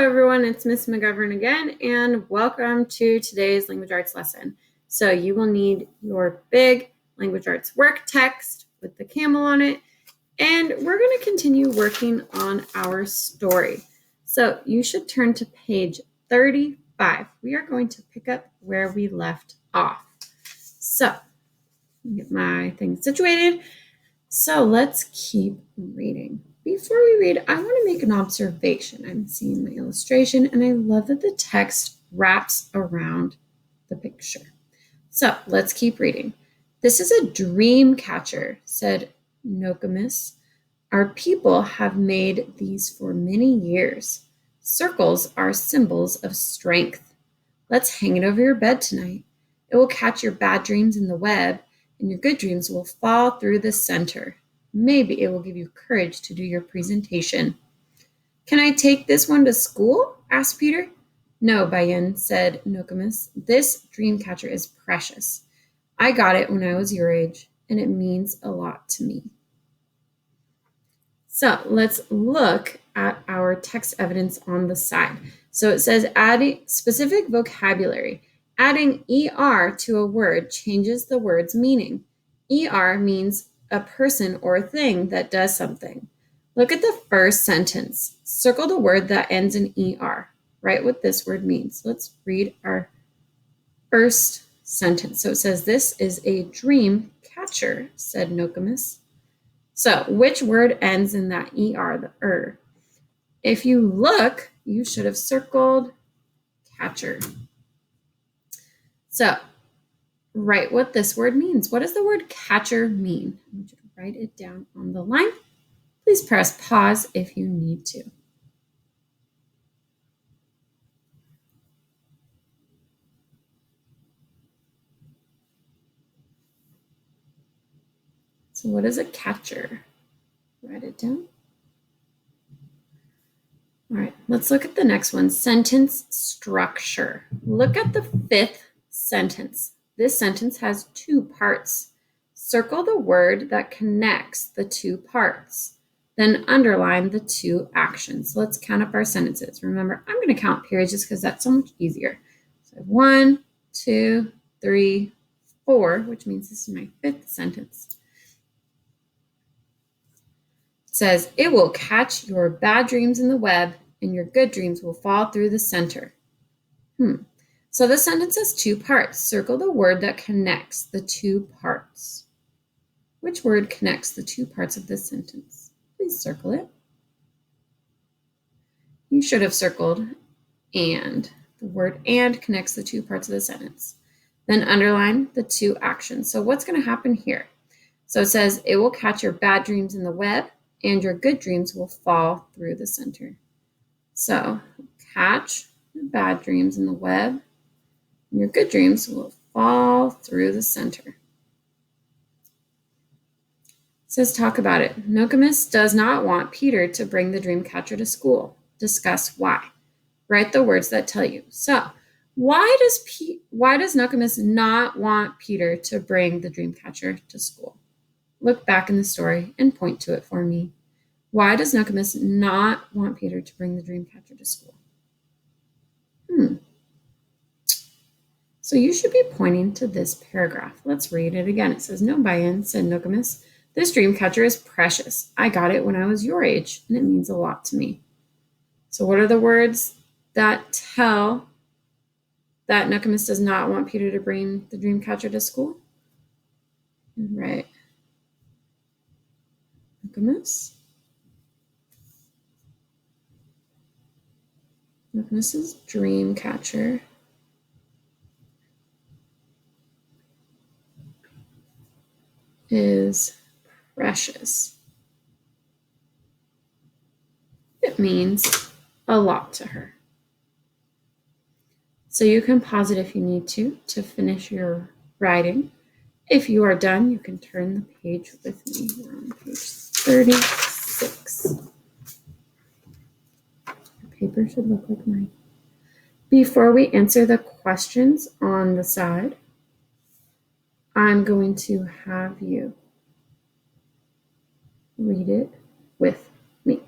Hello everyone, it's Miss McGovern again, and welcome to today's language arts lesson. So you will need your big language arts work text with the camel on it, and we're going to continue working on our story. So you should turn to page 35. We are going to pick up where we left off. So, get my things situated. So let's keep reading. Before we read, I want to make an observation. I'm seeing my illustration, and I love that the text wraps around the picture. So let's keep reading. This is a dream catcher, said Nokomis. Our people have made these for many years. Circles are symbols of strength. Let's hang it over your bed tonight. It will catch your bad dreams in the web, and your good dreams will fall through the center. Maybe it will give you courage to do your presentation. Can I take this one to school? Asked Peter. No, Bayan, said Nokomis. This dream catcher is precious. I got it when I was your age, and it means a lot to me. So let's look at our text evidence on the side. So it says adding specific vocabulary. Adding ER to a word changes the word's meaning. ER means a person or a thing that does something. Look at the first sentence. Circle the word that ends in ER. Write what this word means. Let's read our first sentence. So it says, this is a dream catcher, said Nokomis. So which word ends in that ER, the If you look, you should have circled catcher. So write what this word means. What does the word catcher mean? I want you to write it down on the line. Please press pause if you need to. So what is a catcher? Write it down. All right, let's look at the next one, sentence structure. Look at the fifth sentence. This sentence has two parts. Circle the word that connects the two parts. Then underline the two actions. So let's count up our sentences. Remember, I'm going to count periods just because that's so much easier. So 1, 2, 3, 4, which means this is my fifth sentence. It says, it will catch your bad dreams in the web and your good dreams will fall through the center. So the sentence has two parts. Circle the word that connects the two parts. Which word connects the two parts of this sentence? Please circle it. You should have circled and. The word and connects the two parts of the sentence. Then underline the two actions. So what's going to happen here? So it says, it will catch your bad dreams in the web and your good dreams will fall through the center. So catch your bad dreams in the web and your good dreams will fall through the center. It says talk about it. Nokomis does not want Peter to bring the dream catcher to school. Discuss why. Write the words that tell you. So why does Nokomis not want Peter to bring the dream catcher to school? Look back in the story and point to it for me. Why does Nokomis not want Peter to bring the dream catcher to school? So you should be pointing to this paragraph. Let's read it again. It says, no, Bayan, said Nokomis. This dream catcher is precious. I got it when I was your age, and it means a lot to me. So what are the words that tell that Nokomis does not want Peter to bring the dream catcher to school? Right. Nokomis's dream catcher is precious. It means a lot to her. So you can pause it if you need to finish your writing. If you are done, you can turn the page with me. We're on page 36. Your paper should look like mine. Before we answer the questions on the side, I'm going to have you read it with me.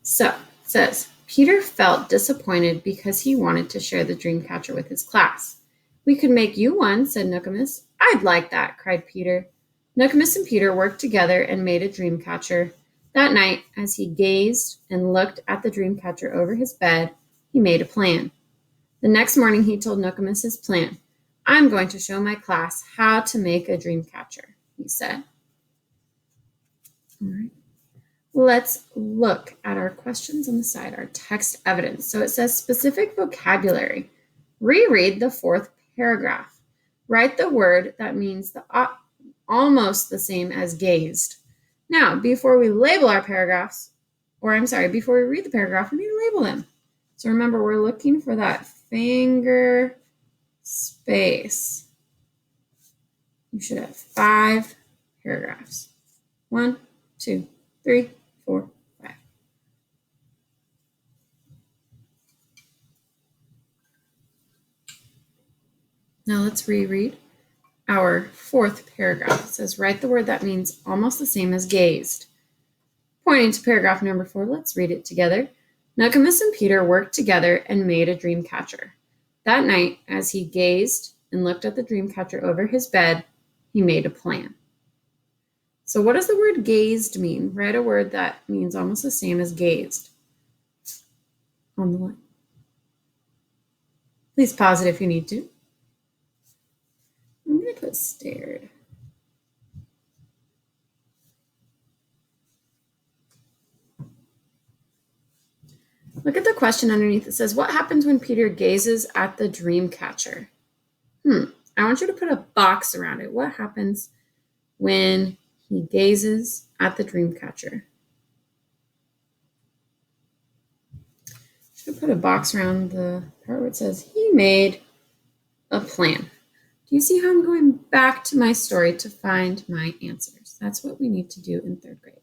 So says, Peter felt disappointed because he wanted to share the dream catcher with his class. We could make you one, said Nookamus. I'd like that, cried Peter. Nookamus and Peter worked together and made a dream catcher. That night, as he gazed and looked at the dream catcher over his bed, he made a plan. The next morning, he told Nookamus his plan. I'm going to show my class how to make a dream catcher, he said. All right. Let's look at our questions on the side, our text evidence. So it says specific vocabulary. Reread the fourth paragraph. Write the word that means almost the same as gazed. Now, before we label our paragraphs, before we read the paragraph, we need to label them. So remember, we're looking for that finger space. You should have 5 paragraphs. 1, 2, 3, 4, 5. Now let's reread our fourth paragraph. It says, write the word that means almost the same as gazed. Pointing to paragraph number 4, let's read it together. Nookamus and Peter worked together and made a dream catcher. That night, as he gazed and looked at the dream catcher over his bed, he made a plan. So what does the word gazed mean? Write a word that means almost the same as gazed on the line. Please pause it if you need to. I'm going to put stared. Look at the question underneath. It says, what happens when Peter gazes at the dream catcher? I want you to put a box around it. What happens when he gazes at the dream catcher? Should put a box around the part where it says he made a plan. Do you see how I'm going back to my story to find my answers? That's what we need to do in 3rd grade.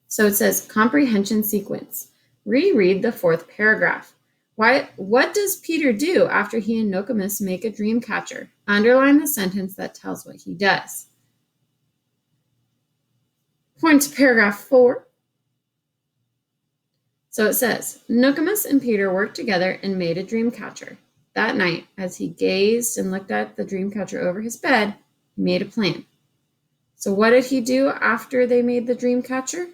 So it says comprehension sequence. Reread the 4th paragraph. What does Peter do after he and Nookamus make a dream catcher? Underline the sentence that tells what he does. Point to paragraph 4. So it says, Nookamus and Peter worked together and made a dream catcher. That night, as he gazed and looked at the dream catcher over his bed, he made a plan. So what did he do after they made the dream catcher?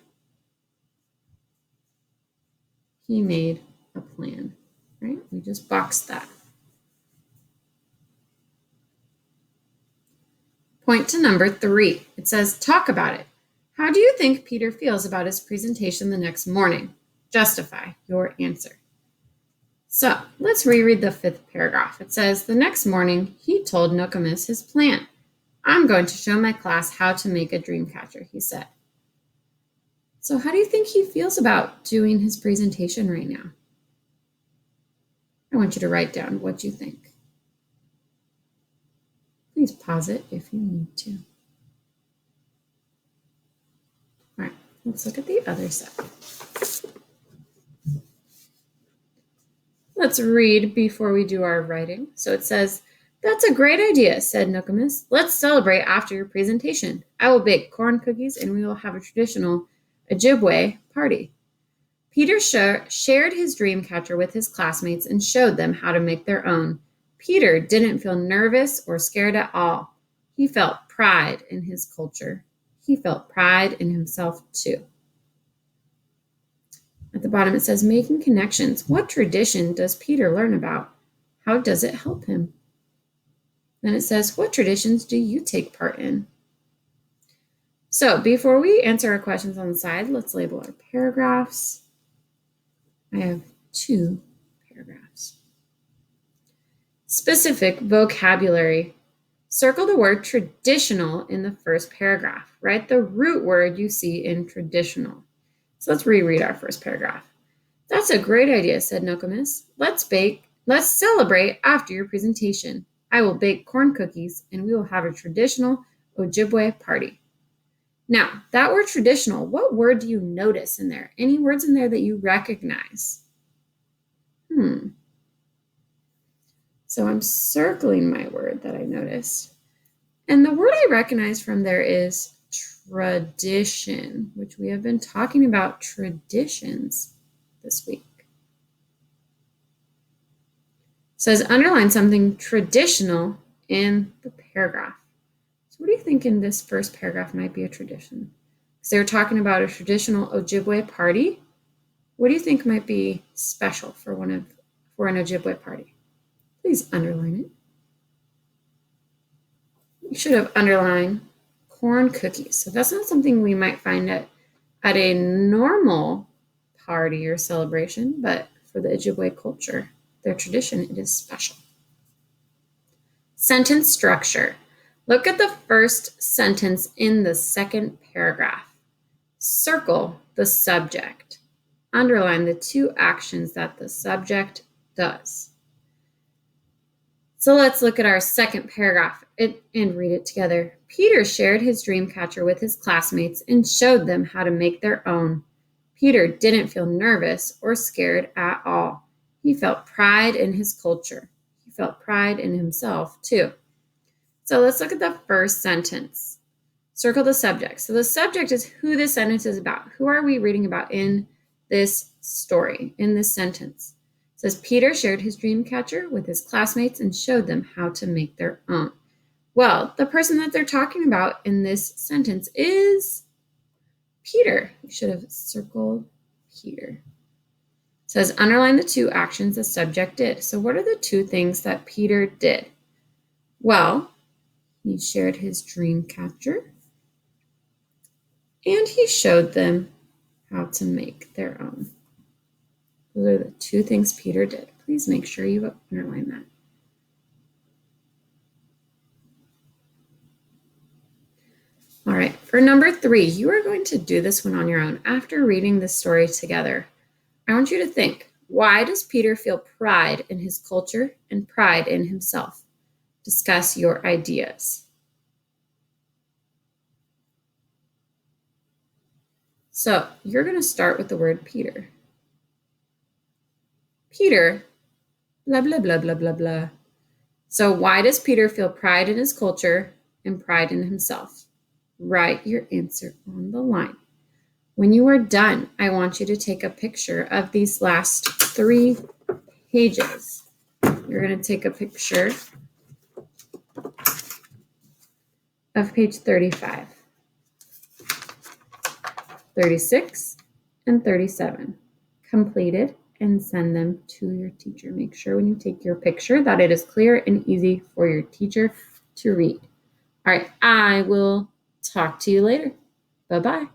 He made a plan, right? We just boxed that. Point to number 3. It says, talk about it. How do you think Peter feels about his presentation the next morning? Justify your answer. So let's reread the 5th paragraph. It says, the next morning, he told Nookamus his plan. I'm going to show my class how to make a dream catcher, he said. So how do you think he feels about doing his presentation right now? I want you to write down what you think. Please pause it if you need to. All right, let's look at the other side. Let's read before we do our writing. So it says, that's a great idea, said Nookamus. Let's celebrate after your presentation. I will bake corn cookies and we will have a traditional Ojibwe party. Peter shared his dream catcher with his classmates and showed them how to make their own. Peter didn't feel nervous or scared at all. He felt pride in his culture. He felt pride in himself too. At the bottom it says, making connections. What tradition does Peter learn about? How does it help him? Then it says, what traditions do you take part in? So before we answer our questions on the side, let's label our paragraphs. I have 2 paragraphs. Specific vocabulary. Circle the word traditional in the first paragraph. Write the root word you see in traditional. So let's reread our first paragraph. That's a great idea, said Nookamus. Let's celebrate after your presentation. I will bake corn cookies and we will have a traditional Ojibwe party. Now, that word traditional, what word do you notice in there? Any words in there that you recognize? So I'm circling my word that I noticed. And the word I recognize from there is tradition, which we have been talking about traditions. this week. It says underline something traditional in the paragraph. So what do you think in this first paragraph might be a tradition? Because they were talking about a traditional Ojibwe party. What do you think might be special for an Ojibwe party? Please underline it. You should have underlined corn cookies. So that's not something we might find at a normal party or celebration, but for the Ojibwe culture, their tradition, it is special. Sentence structure. Look at the first sentence in the second paragraph. Circle the subject. Underline the two actions that the subject does. So let's look at our second paragraph and read it together. Peter shared his dream catcher with his classmates and showed them how to make their own. Peter didn't feel nervous or scared at all. He felt pride in his culture. He felt pride in himself too. So let's look at the first sentence. Circle the subject. So the subject is who this sentence is about. Who are we reading about in this story, in this sentence? It says, Peter shared his dream catcher with his classmates and showed them how to make their own. Well, the person that they're talking about in this sentence is Peter. You should have circled Peter. It says, underline the two actions the subject did. So what are the two things that Peter did? Well, he shared his dream catcher and he showed them how to make their own. Those are the two things Peter did. Please make sure you underline that. All right, for number 3, you are going to do this one on your own. After reading this story together, I want you to think, why does Peter feel pride in his culture and pride in himself? Discuss your ideas. So you're going to start with the word Peter. Peter, blah, blah, blah, blah, blah, blah. So why does Peter feel pride in his culture and pride in himself? Write your answer on the line. When you are done, I want you to take a picture of these last 3 pages. You're going to take a picture of page 35, 36, and 37. Completed and send them to your teacher. Make sure when you take your picture that it is clear and easy for your teacher to read. All right, I will talk to you later. Bye-bye.